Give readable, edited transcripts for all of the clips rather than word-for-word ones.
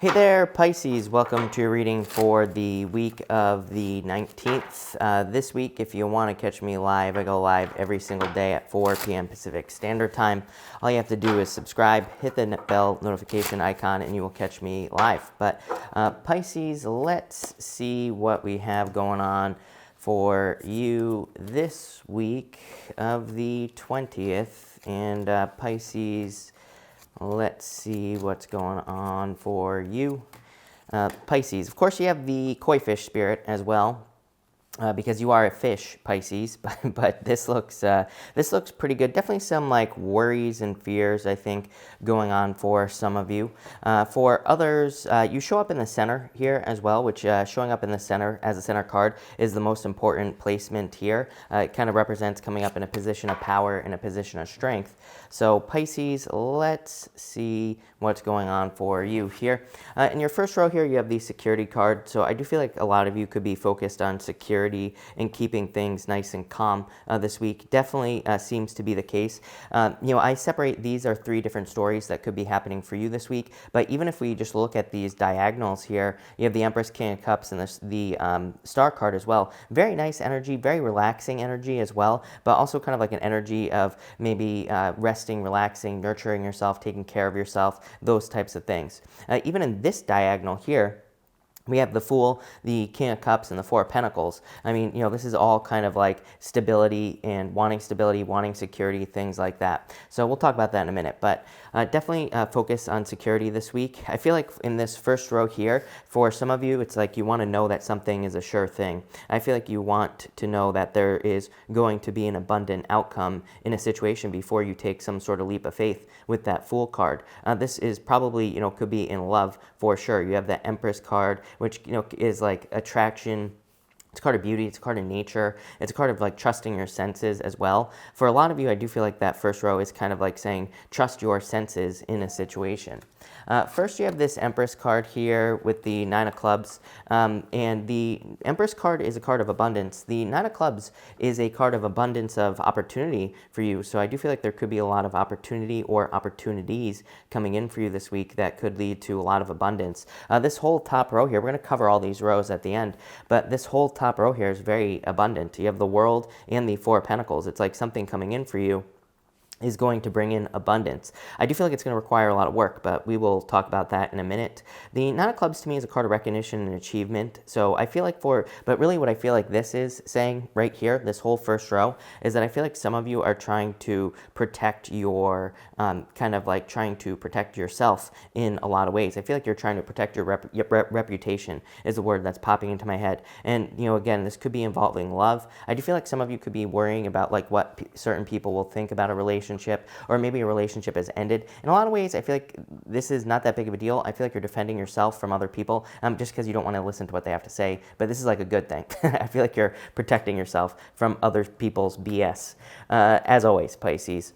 Hey there, Pisces. Welcome to your reading for the week of the 19th. This week, if you want to catch me live, I go live every single day at 4 p.m. Pacific Standard Time. All you have to do is subscribe, hit the bell notification icon, and you will catch me live. But Pisces, let's see what we have going on for you this week of the 20th. And Pisces, let's see what's going on for you. Pisces, of course, you have the koi fish spirit as well, because you are a fish, Pisces. But this looks pretty good. Definitely some like worries and fears, I think, going on for some of you. For others, you show up in the center here as well, which showing up in the center as a center card is the most important placement here. It kind of represents coming up in a position of power and a position of strength. So Pisces, let's see what's going on for you here. In your first row here, you have the security card. So I do feel like a lot of you could be focused on security and keeping things nice and calm this week. Definitely seems to be the case. I separate, these are three different stories that could be happening for you this week. But even if we just look at these diagonals here, you have the Empress, King of Cups, and the Star card as well. Very nice energy, very relaxing energy as well, but also kind of like an energy of maybe resting, relaxing, nurturing yourself, taking care of yourself, those types of things. Even in this diagonal here, we have the Fool, the King of Cups, and the Four of Pentacles. I mean, this is all kind of like stability, wanting security, things like that. So we'll talk about that in a minute, but definitely focus on security this week. I feel like in this first row here, for some of you, it's like you want to know that something is a sure thing. I feel like you want to know that there is going to be an abundant outcome in a situation before you take some sort of leap of faith with that Fool card. This is probably, could be in love for sure. You have the Empress card, which is like attraction. It's a card of beauty. It's a card of nature. It's a card of like trusting your senses as well. For a lot of you, I do feel like that first row is kind of like saying trust your senses in a situation. First, you have this Empress card here with the Nine of Clubs. And the Empress card is a card of abundance. The Nine of Clubs is a card of abundance of opportunity for you. So I do feel like there could be a lot of opportunity or opportunities coming in for you this week that could lead to a lot of abundance. This whole top row here, we're going to cover all these rows at the end, but this whole top row here is very abundant. You have the World and the Four of Pentacles. It's like something coming in for you is going to bring in abundance. I do feel like it's going to require a lot of work, but we will talk about that in a minute. The Nine of Clubs to me is a card of recognition and achievement. So I feel like but really what I feel like this is saying right here, this whole first row, is that I feel like some of you are trying to protect your, trying to protect yourself in a lot of ways. I feel like you're trying to protect your reputation is the word that's popping into my head. And, again, this could be involving love. I do feel like some of you could be worrying about like what certain people will think about a relationship, or maybe a relationship has ended. In a lot of ways, I feel like this is not that big of a deal. I feel like you're defending yourself from other people just because you don't want to listen to what they have to say. But this is like a good thing. I feel like you're protecting yourself from other people's BS. As always, Pisces.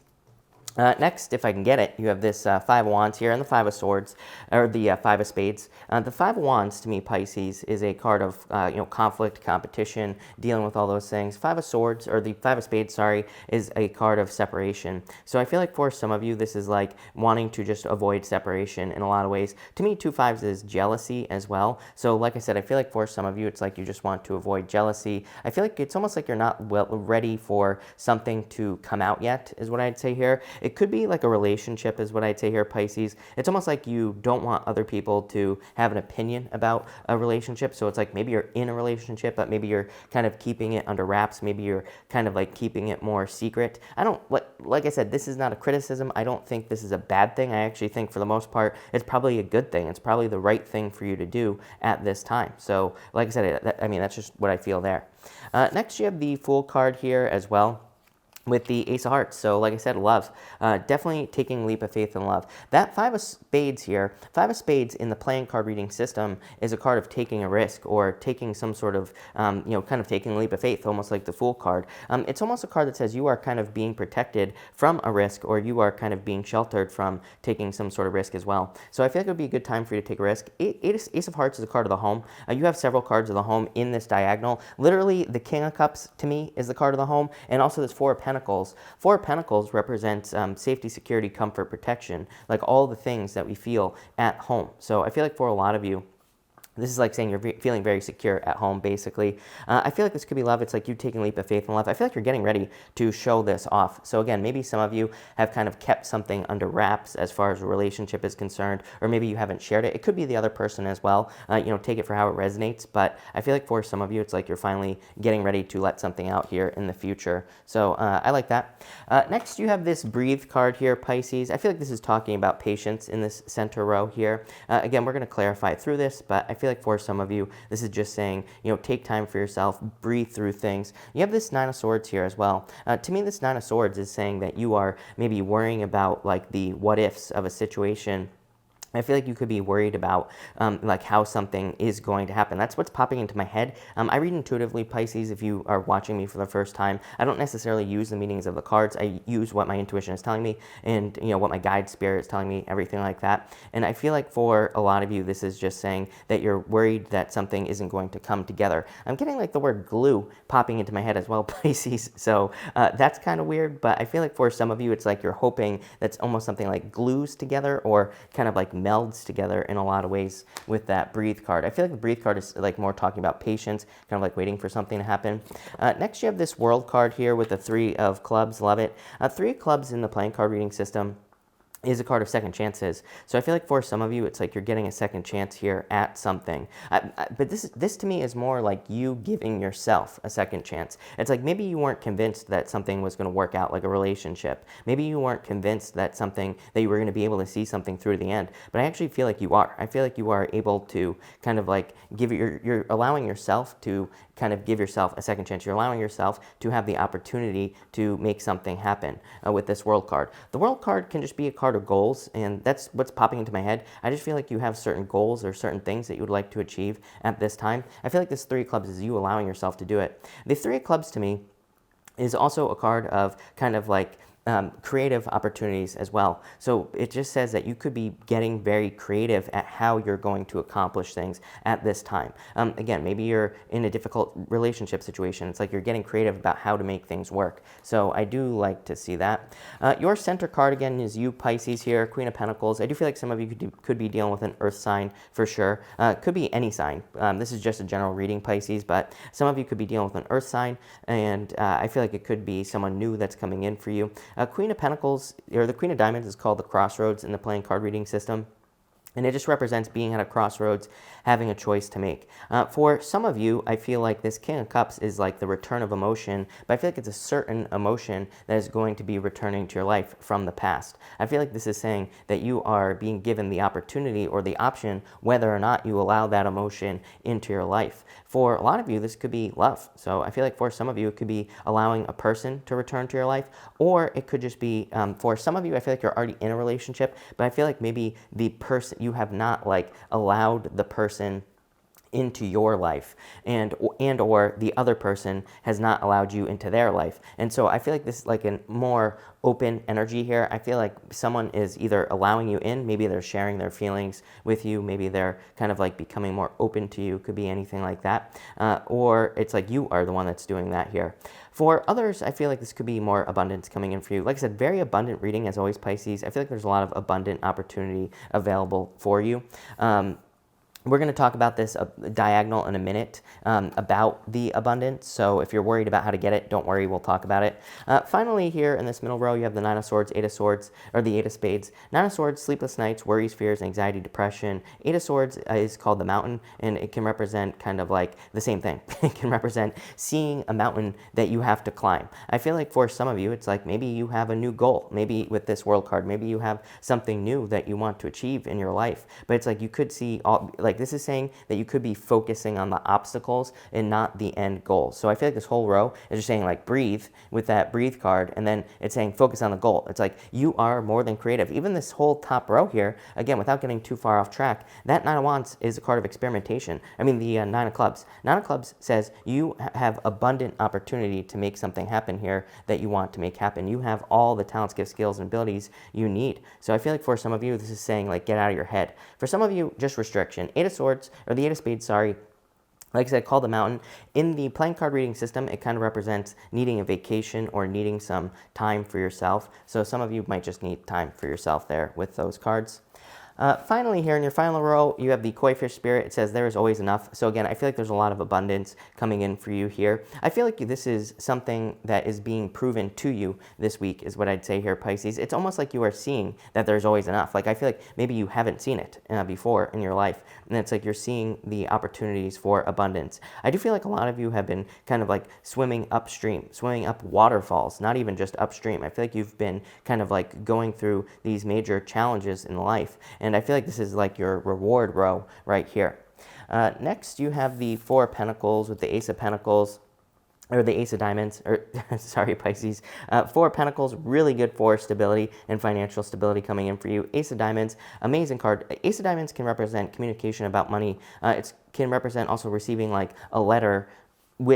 Next, if I can get it, you have this Five of Wands here and the Five of Swords, or the Five of Spades. The Five of Wands, to me, Pisces, is a card of conflict, competition, dealing with all those things. Five of Swords, or the Five of Spades, sorry, is a card of separation. So I feel like for some of you, this is like wanting to just avoid separation in a lot of ways. To me, two fives is jealousy as well. So like I said, I feel like for some of you, it's like you just want to avoid jealousy. I feel like it's almost like you're not ready for something to come out yet, is what I'd say here. It could be like a relationship is what I'd say here, Pisces. It's almost like you don't want other people to have an opinion about a relationship. So it's like maybe you're in a relationship, but maybe you're kind of keeping it under wraps. Maybe you're kind of like keeping it more secret. Like I said, this is not a criticism. I don't think this is a bad thing. I actually think for the most part, it's probably a good thing. It's probably the right thing for you to do at this time. So like I said, that's just what I feel there. Next, you have the Fool card here as well, with the Ace of Hearts. So like I said, love. Definitely taking a leap of faith in love. That Five of Spades here, Five of Spades in the playing card reading system is a card of taking a risk, or taking some sort of, kind of taking a leap of faith, almost like the Fool card. It's almost a card that says you are kind of being protected from a risk, or you are kind of being sheltered from taking some sort of risk as well. So I feel like it would be a good time for you to take a risk. Ace of Hearts is a card of the home. You have several cards of the home in this diagonal. Literally, the King of Cups, to me, is the card of the home, and also this Four of Pentacles Pentacles. Four of Pentacles represents safety, security, comfort, protection, like all the things that we feel at home. So I feel like for a lot of you, this is like saying you're feeling very secure at home, basically. I feel like this could be love. It's like you taking a leap of faith in love. I feel like you're getting ready to show this off. So again, maybe some of you have kind of kept something under wraps as far as a relationship is concerned, or maybe you haven't shared it. It could be the other person as well. Take it for how it resonates. But I feel like for some of you, it's like you're finally getting ready to let something out here in the future. So I like that. Next, you have this Breathe card here, Pisces. I feel like this is talking about patience in this center row here. Again, we're going to clarify it through this, but I feel like for some of you, this is just saying, take time for yourself, breathe through things. You have this Nine of Swords here as well. To me, this Nine of Swords is saying that you are maybe worrying about like the what ifs of a situation. I feel like you could be worried about like how something is going to happen. That's what's popping into my head. I read intuitively, Pisces. If you are watching me for the first time, I don't necessarily use the meanings of the cards. I use what my intuition is telling me and what my guide spirit is telling me, everything like that. And I feel like for a lot of you, this is just saying that you're worried that something isn't going to come together. I'm getting like the word glue popping into my head as well, Pisces. So that's kind of weird, but I feel like for some of you, it's like you're hoping that's almost something like glues together or kind of like melds together in a lot of ways with that Breathe card. I feel like the Breathe card is like more talking about patience, kind of like waiting for something to happen. Next, you have this World card here with the Three of Clubs. Love it. Three of Clubs in the playing card reading system is a card of second chances. So I feel like for some of you, it's like you're getting a second chance here at something. But this to me is more like you giving yourself a second chance. It's like maybe you weren't convinced that something was going to work out, like a relationship. Maybe you weren't convinced that you were going to be able to see something through to the end. But I actually feel like you are. I feel like you are able to kind of like you're allowing yourself to kind of give yourself a second chance. You're allowing yourself to have the opportunity to make something happen with this World card. The World card can just be a card of goals, and that's what's popping into my head. I just feel like you have certain goals or certain things that you would like to achieve at this time. I feel like this Three of Clubs is you allowing yourself to do it. The Three of Clubs to me is also a card of kind of like creative opportunities as well. So it just says that you could be getting very creative at how you're going to accomplish things at this time. Again, maybe you're in a difficult relationship situation. It's like you're getting creative about how to make things work. So I do like to see that. Your center card again is you, Pisces here, Queen of Pentacles. I do feel like some of you could be dealing with an earth sign for sure. Could be any sign. This is just a general reading, Pisces, but some of you could be dealing with an earth sign, and I feel like it could be someone new that's coming in for you. Queen of Pentacles, or the Queen of Diamonds, is called the Crossroads in the playing card reading system. And it just represents being at a crossroads, having a choice to make. For some of you, I feel like this King of Cups is like the return of emotion, but I feel like it's a certain emotion that is going to be returning to your life from the past. I feel like this is saying that you are being given the opportunity or the option whether or not you allow that emotion into your life. For a lot of you, this could be love. So I feel like for some of you, it could be allowing a person to return to your life, or it could just be, for some of you, I feel like you're already in a relationship, but I feel like maybe the person, you have not like allowed the person into your life, and or the other person has not allowed you into their life. And so I feel like this is like a more open energy here. I feel like someone is either allowing you in, maybe they're sharing their feelings with you, maybe they're kind of like becoming more open to you, could be anything like that, or it's like you are the one that's doing that here. For others, I feel like this could be more abundance coming in for you. Like I said, very abundant reading as always, Pisces. I feel like there's a lot of abundant opportunity available for you. We're going to talk about this diagonal in a minute, about the abundance. So if you're worried about how to get it, don't worry, we'll talk about it. Finally, here in this middle row, you have the Nine of Swords, Eight of Swords, or the Eight of Spades. Nine of Swords, sleepless nights, worries, fears, anxiety, depression. Eight of Swords is called the Mountain, and it can represent kind of like the same thing. It can represent seeing a mountain that you have to climb. I feel like for some of you, it's like maybe you have a new goal. Maybe with this World card, maybe you have something new that you want to achieve in your life. But it's like you could see all, like this is saying that you could be focusing on the obstacles and not the end goal. So I feel like this whole row is just saying like breathe with that Breathe card, and then it's saying focus on the goal. It's like you are more than creative. Even this whole top row here, again, without getting too far off track, that Nine of Wands is a card of experimentation. I mean, the Nine of Clubs. Nine of Clubs says you have abundant opportunity to make something happen here that you want to make happen. You have all the talents, gifts, skills, and abilities you need. So I feel like for some of you, this is saying like get out of your head. For some of you, just restriction. Eight of Swords, or the Eight of Spades, sorry, Like I said, called the Mountain. In the playing card reading system, it kind of represents needing a vacation or needing some time for yourself. So some of you might just need time for yourself there with those cards. Finally, here in your final row, you have the Koi Fish Spirit. It says there is always enough. So again, I feel like there's a lot of abundance coming in for you here. I feel like this is something that is being proven to you this week is what I'd say here, Pisces. It's almost like you are seeing that there's always enough. Like I feel like maybe you haven't seen it before in your life. And it's like you're seeing the opportunities for abundance. I do feel like a lot of you have been kind of like swimming upstream, swimming up waterfalls, not even just upstream. I feel like you've been kind of like going through these major challenges in life. And I feel like this is like your reward row right here. Next, you have the Four of Pentacles with the Ace of Pentacles, or the Ace of Diamonds, or sorry, Pisces. Four of Pentacles, really good for stability and financial stability coming in for you. Ace of Diamonds, amazing card. Ace of Diamonds can represent communication about money. It can represent also receiving like a letter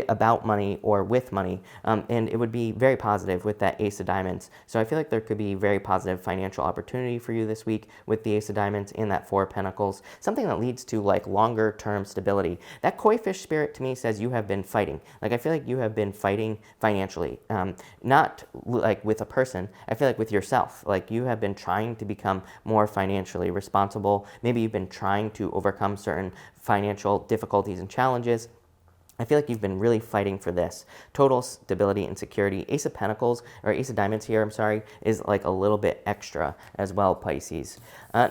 about money or with money, and it would be very positive with that Ace of Diamonds. So I feel like there could be very positive financial opportunity for you this week with the Ace of Diamonds and that Four of Pentacles, something that leads to like longer term stability. That Koi Fish Spirit to me says you have been fighting. Like I feel like you have been fighting financially, not like with a person. I feel like with yourself, like you have been trying to become more financially responsible. Maybe you've been trying to overcome certain financial difficulties and challenges. I feel like you've been really fighting for this. Total stability and security. Ace of Pentacles, or Ace of Diamonds here, I'm sorry, is like a little bit extra as well, Pisces.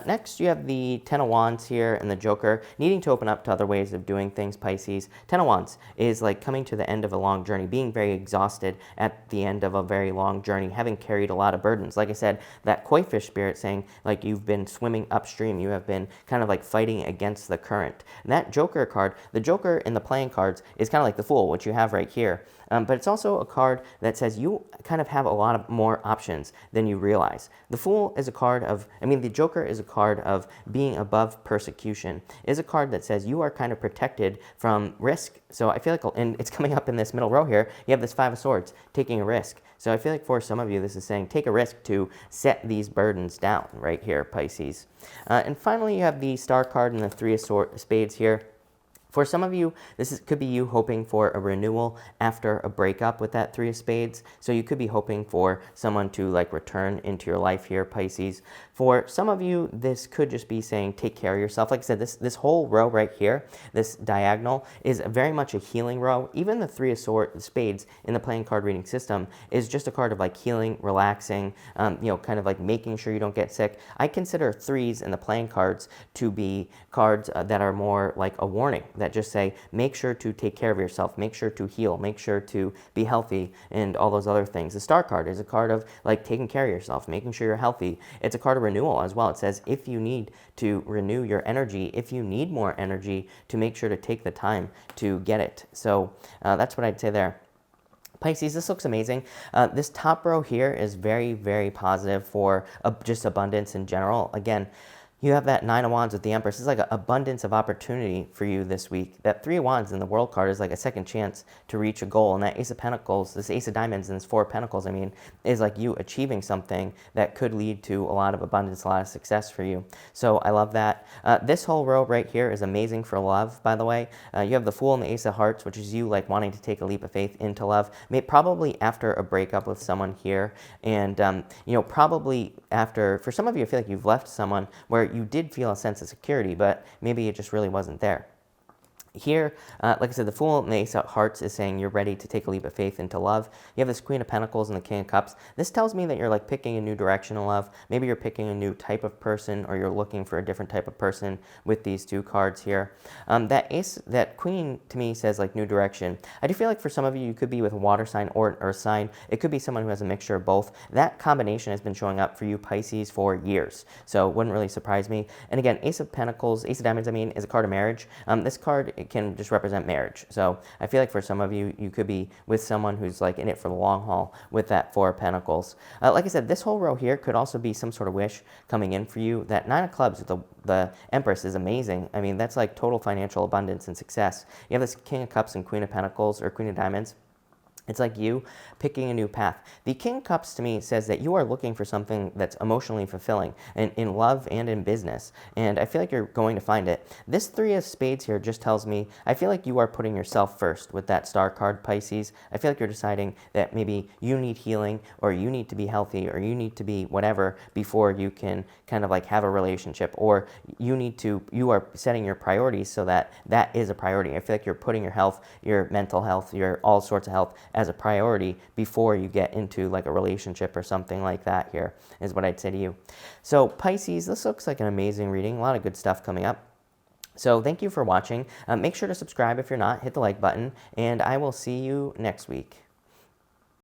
Next, you have the Ten of Wands here and the Joker, needing to open up to other ways of doing things, Pisces. Ten of Wands is like coming to the end of a long journey, being very exhausted at the end of a very long journey, having carried a lot of burdens. Like I said, that Koi Fish Spirit saying like you've been swimming upstream, you have been kind of like fighting against the current. And that Joker card, the Joker in the playing cards, is kind of like the Fool, which you have right here. But it's also a card that says you kind of have a lot of more options than you realize. The Fool is a card of, the Joker is a card of being above persecution, is a card that says you are kind of protected from risk. So I feel like, and it's coming up in this middle row here, you have this Five of Swords, taking a risk. So I feel like for some of you, this is saying take a risk to set these burdens down right here, Pisces. And finally, you have the Star card and the Three of Spades here. For some of you, could be you hoping for a renewal after a breakup with that Three of Spades. So you could be hoping for someone to like return into your life here, Pisces. For some of you, this could just be saying take care of yourself. Like I said, this whole row right here, this diagonal, is very much a healing row. Even the Three of Spades in the playing card reading system is just a card of like healing, relaxing, kind of like making sure you don't get sick. I consider threes in the playing cards to be cards that are more like a warning, that just say, make sure to take care of yourself, make sure to heal, make sure to be healthy, and all those other things. The Star card is a card of like taking care of yourself, making sure you're healthy. It's a card of renewal as well. It says if you need to renew your energy, if you need more energy, to make sure to take the time to get it. So that's what I'd say there. Pisces, this looks amazing. This top row here is very, very positive for just abundance in general. Again, you have that Nine of Wands with the Empress. It's like an abundance of opportunity for you this week. That Three of Wands in the World card is like a second chance to reach a goal. And that Ace of Pentacles, this Ace of Diamonds and this Four of Pentacles, is like you achieving something that could lead to a lot of abundance, a lot of success for you. So I love that. This whole row right here is amazing for love, by the way. You have the Fool and the Ace of Hearts, which is you like wanting to take a leap of faith into love. Probably after a breakup with someone here. And, probably after, for some of you, I feel like you've left someone where you did feel a sense of security, but maybe it just really wasn't there. Here, like I said, the Fool and the Ace of Hearts is saying you're ready to take a leap of faith into love. You have this Queen of Pentacles and the King of Cups. This tells me that you're like picking a new direction in love. Maybe you're picking a new type of person, or you're looking for a different type of person with these two cards here. That Queen to me says like new direction. I do feel like for some of you, you could be with a water sign or an earth sign. It could be someone who has a mixture of both. That combination has been showing up for you, Pisces, for years. So it wouldn't really surprise me. And again, Ace of Pentacles, Ace of Diamonds, is a card of marriage. This card, it can just represent marriage. So I feel like for some of you, you could be with someone who's like in it for the long haul with that Four of Pentacles. Like I said, this whole row here could also be some sort of wish coming in for you. That Nine of Clubs with the Empress is amazing. That's like total financial abundance and success. You have this King of Cups and Queen of Pentacles, or Queen of Diamonds. It's like you picking a new path. The King of Cups to me says that you are looking for something that's emotionally fulfilling in love and in business. And I feel like you're going to find it. This Three of Spades here just tells me, I feel like you are putting yourself first with that Star card, Pisces. I feel like you're deciding that maybe you need healing, or you need to be healthy, or you need to be whatever before you can kind of like have a relationship, or you are setting your priorities so that that is a priority. I feel like you're putting your health, your mental health, your all sorts of health as a priority before you get into like a relationship or something like that. Here is what I'd say to you. So Pisces, this looks like an amazing reading. A lot of good stuff coming up. So thank you for watching. Make sure to subscribe if you're not. Hit the like button, and I will see you next week.